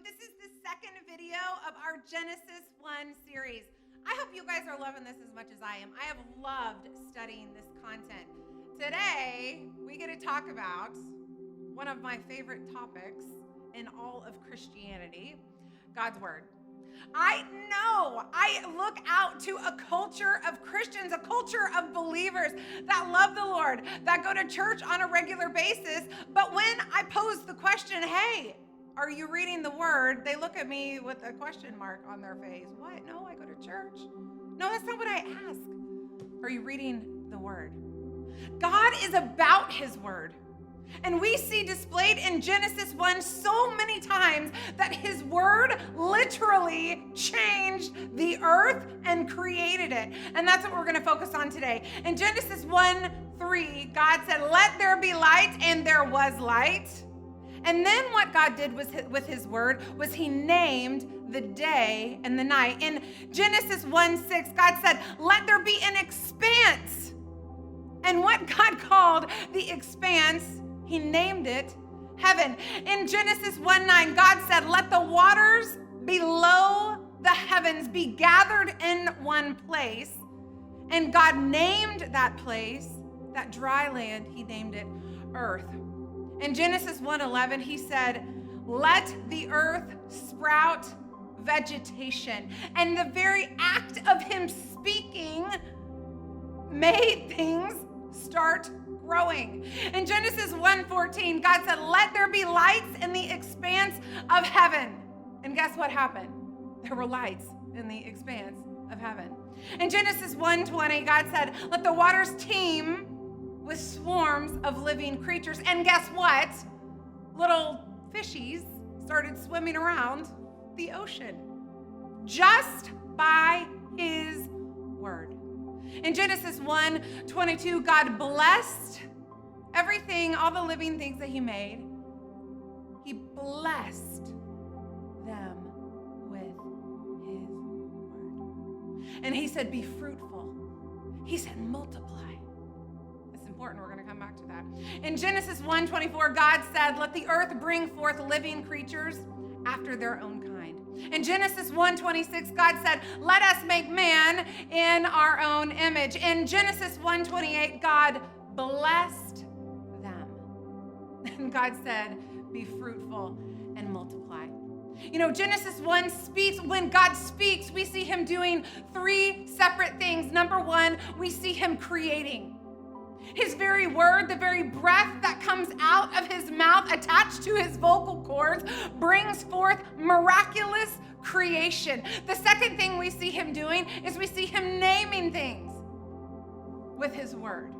This is the second video of our Genesis 1 series. I hope you guys are loving this as much as I am. I have loved studying this content. Today, we get to talk about one of my favorite topics in all of Christianity, God's Word. I know I look out to a culture of Christians, a culture of believers that love the Lord, that go to church on a regular basis. But when I pose the question, hey, are you reading the Word? They look at me with a question mark on their face. What? No, I go to church. No, that's not what I ask. Are you reading the Word? God is about His Word. And we see displayed in Genesis 1 so many times that His Word literally changed the earth and created it. And that's what we're going to focus on today. In Genesis 1:3, God said, "Let there be light," and there was light. And then what God did with His Word was He named the day and the night. In Genesis 1:6, God said, "Let there be an expanse." And what God called the expanse, He named it heaven. In Genesis 1:9, God said, "Let the waters below the heavens be gathered in one place." And God named that place, that dry land, He named it earth. In Genesis 1:11, He said, "Let the earth sprout vegetation." And the very act of Him speaking made things start growing. In Genesis 1:14, God said, "Let there be lights in the expanse of heaven." And guess what happened? There were lights in the expanse of heaven. In Genesis 1:20, God said, "Let the waters teem with swarms of living creatures." And guess what? Little fishies started swimming around the ocean just by His word. In Genesis 1:22, God blessed everything, all the living things that He made. He blessed them with His word. And He said, "Be fruitful." He said, "Multiply." That's important. We're going to come back to that. In Genesis 1:24, God said, "Let the earth bring forth living creatures after their own kind." In Genesis 1:26, God said, "Let us make man in our own image." In Genesis 1:28, God blessed them. And God said, "Be fruitful and multiply." You know, Genesis 1 speaks, when God speaks, we see Him doing three separate things. Number one, we see Him creating. His very word, the very breath that comes out of His mouth attached to His vocal cords, brings forth miraculous creation. The second thing we see Him doing is we see Him naming things with His word.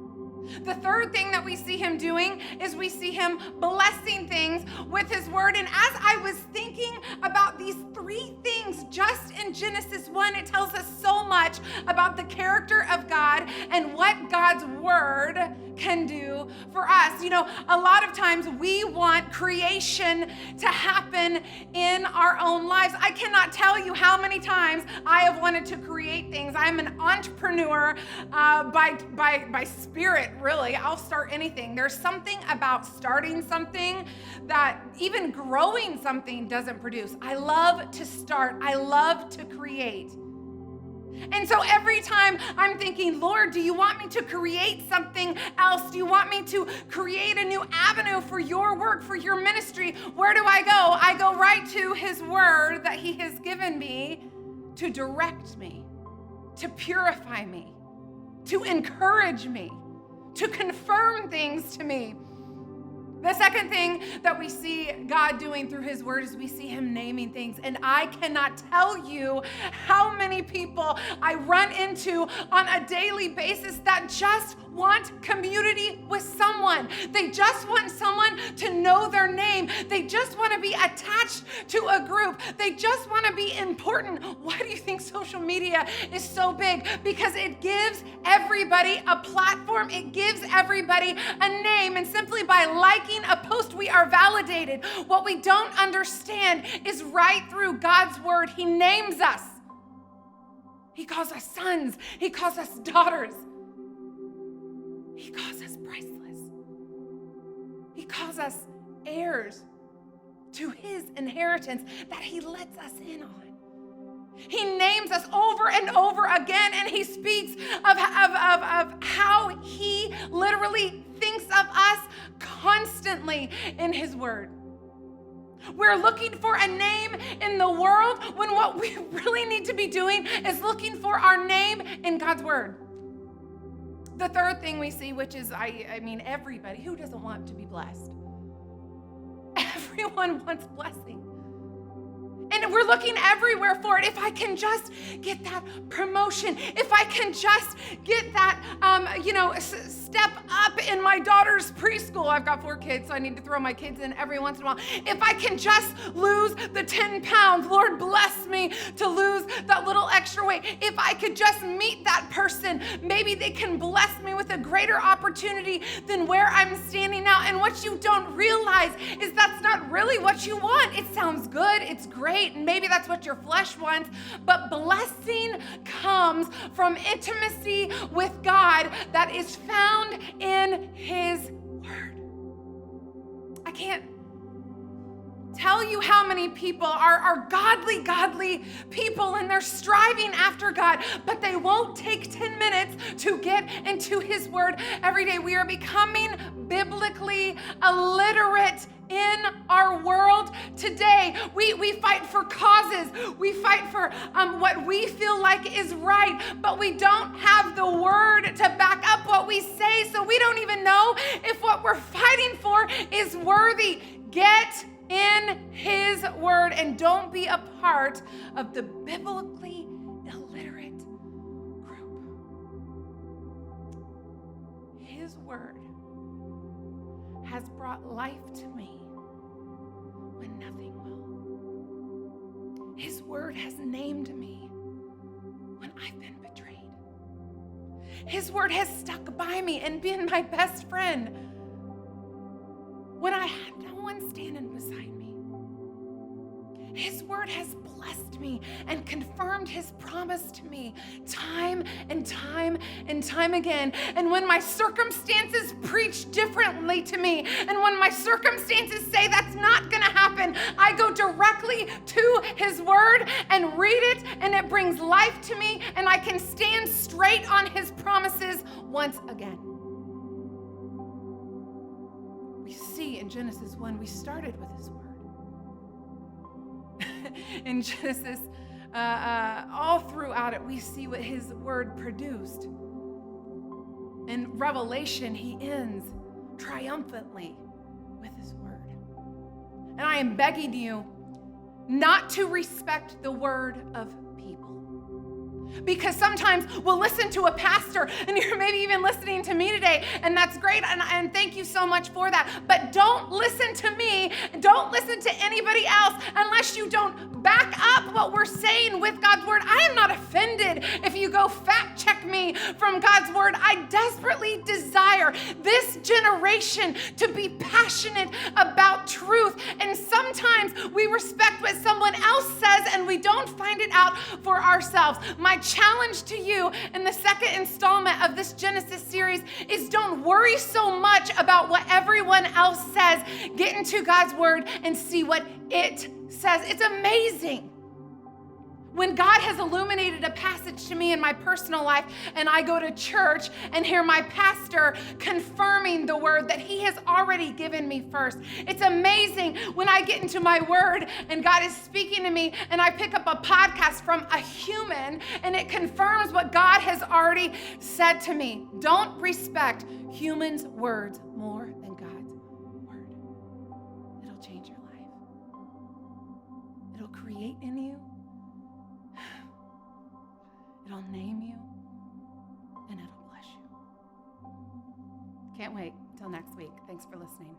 The third thing that we see Him doing is we see Him blessing things with His word. And as I was thinking about these three things just in Genesis 1, it tells us so much about the character of God and what God's word can do for us. You know, a lot of times we want creation to happen in our own lives. I cannot tell you how many times I have wanted to create things. I'm an entrepreneur by spirit, really. I'll start anything. There's something about starting something that even growing something doesn't produce. I love to start. I love to create. And so every time I'm thinking, "Lord, do you want me to create something else? Do you want me to create a new avenue for your work, for your ministry?" Where do I go? I go right to His word that He has given me to direct me, to purify me, to encourage me, to confirm things to me. The second thing that we see God doing through His word is we see Him naming things. And I cannot tell you how many people I run into on a daily basis that just want community with someone. They just want someone to know their name. They just want to be attached to a group. They just want to be important. Why do you think social media is so big? Because it gives everybody a platform. It gives everybody a name. And simply by liking a post, we are validated. What we don't understand is right through God's word, He names us. He calls us sons. He calls us daughters. He calls us priceless. He calls us heirs to his inheritance that he lets us in on. He names us over and over again, and he speaks of how he literally thinks of us constantly in his word. We're looking for a name in the world when what we really need to be doing is looking for our name in God's word. The third thing we see, which is, I mean, everybody, who doesn't want to be blessed? Everyone wants blessing. And we're looking everywhere for it. If I can just get that promotion, if I can just get that, step up in my daughter's preschool. I've got 4 kids, so I need to throw my kids in every once in a while. If I can just lose the 10 pounds, Lord bless me to lose that little extra weight. If I could just meet that person, maybe they can bless me with a greater opportunity than where I'm standing now. And what you don't realize is that's not really what you want. It sounds good, it's great, and maybe that's what your flesh wants, but blessing comes from intimacy with God that is found in his word. I can't tell you how many people are godly people, and they're striving after God, but they won't take 10 minutes to get into his word every day. We are becoming biblically illiterate in our world today. We fight for causes. We fight for what we feel like is right, but we don't have the word to back up what we say, so we don't even know if what we're fighting for is worthy. Get in his word and don't be a part of the biblically illiterate group. His word has brought life to me when nothing will. His word has named me when I've been betrayed. His word has stuck by me and been my best friend when I had no one standing beside me. His word has blessed me and confirmed his promise to me time and time and time again. And when my circumstances preach differently to me, and when my circumstances say that's not going to happen, I go directly to his word and read it, and it brings life to me, and I can stand straight on his promises once again. We see in Genesis 1, we started with his word. In Genesis, all throughout it, we see what his word produced. In Revelation, he ends triumphantly with his word. And I am begging you not to respect the word of people. Because sometimes we'll listen to a pastor, and you're maybe even listening to me today, and that's great, and thank you so much for that. But don't listen to me, don't listen to anybody else unless you don't back up what we're saying with God's word. I am not offended if you go fact check me from God's word. I desperately desire this generation to be passionate about truth, and sometimes we respect what someone else says and we don't find it out for ourselves. My challenge to you in the second installment of this Genesis series is don't worry so much about what everyone else says. Get into God's word and see what it says. It's amazing when God has illuminated a passage to me in my personal life, and I go to church and hear my pastor confirming the word that he has already given me first. It's amazing when I get into my word and God is speaking to me, and I pick up a podcast from a human and it confirms what God has already said to me. Don't respect humans' words more than God's word. It'll change your life. It'll create in you. It'll name you, and it'll bless you. Can't wait till next week. Thanks for listening.